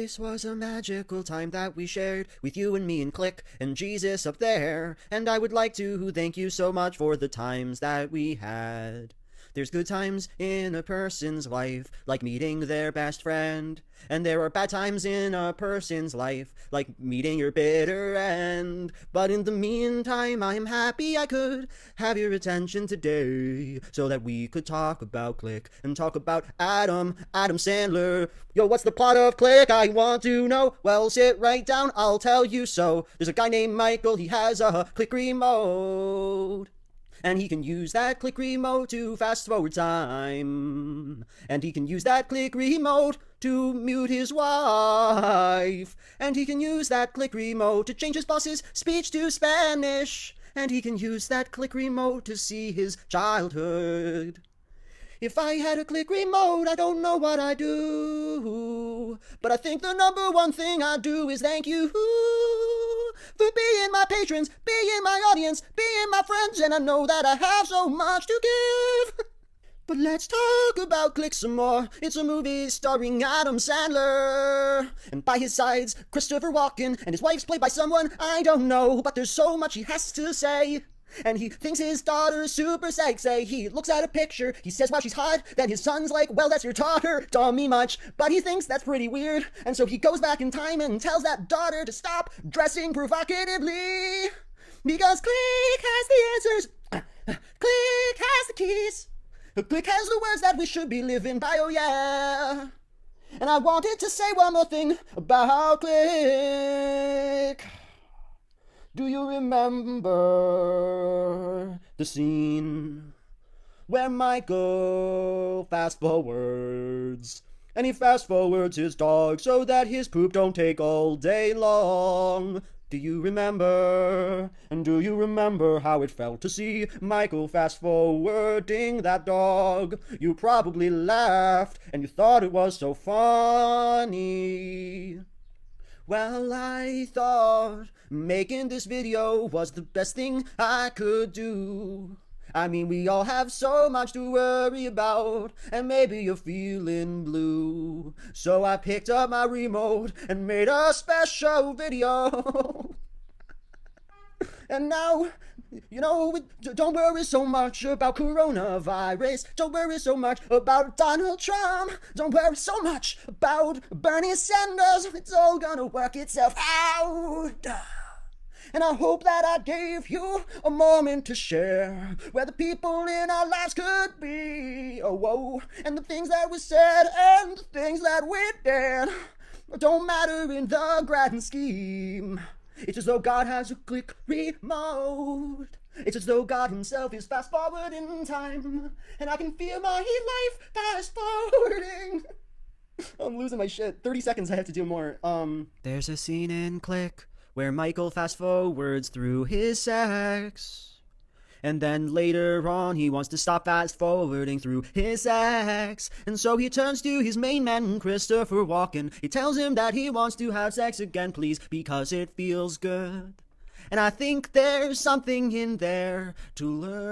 This was a magical time that we shared with you and me and Click and Jesus up there. And I would like to thank you so much for the times that we had. There's good times in a person's life, like meeting their best friend. And there are bad times in a person's life, like meeting your bitter end. But in the meantime, I am happy I could have your attention today, so that we could talk about Click and talk about Adam Sandler. Yo, what's the plot of Click? I want to know. Well, sit right down, I'll tell you so. There's a guy named Michael, he has a Click remote. And he can use that Click remote to fast forward time. And he can use that Click remote to mute his wife. And he can use that Click remote to change his boss's speech to Spanish. And he can use that Click remote to see his childhood. If I had a Click remote, I don't know what I'd do. But I think the number one thing I'd do is thank you for being my patrons, being my audience, being my friends. And I know that I have so much to give. But let's talk about Click some more. It's a movie starring Adam Sandler. And by his side's Christopher Walken. And his wife's played by someone I don't know. But there's so much he has to say. And he thinks his daughter's super sexy. He looks at a picture, he says, wow, she's hot. Then his son's like, well, that's your daughter. Don't mean much, but he thinks that's pretty weird. And so he goes back in time and tells that daughter to stop dressing provocatively. Because Click has the answers. Click has the keys. Click has the words that we should be living by, oh yeah. And I wanted to say one more thing about Click. Do you remember the scene where Michael fast forwards? And he fast forwards his dog so that his poop don't take all day long. Do you remember? And do you remember how it felt to see Michael fast forwarding that dog? You probably laughed and you thought it was so funny. Well, I thought making this video was the best thing I could do. I mean, we all have so much to worry about, and maybe you're feeling blue. So I picked up my remote and made a special video. And now, you know, don't worry so much about coronavirus. Don't worry so much about Donald Trump. Don't worry so much about Bernie Sanders. It's all gonna work itself out. And I hope that I gave you a moment to share where the people in our lives could be. Oh, whoa. And the things that we said and the things that we did don't matter in the grand scheme. It's as though God has a Click remote. It's as though God himself is fast forward in time. And I can feel my life fast forwarding. I'm losing my shit. 30 seconds, I have to do more. There's a scene in Click where Michael fast forwards through his sex. And then later on, he wants to stop fast forwarding through his sex. And so he turns to his main man, Christopher Walken. He tells him that he wants to have sex again, please, because it feels good. And I think there's something in there to learn.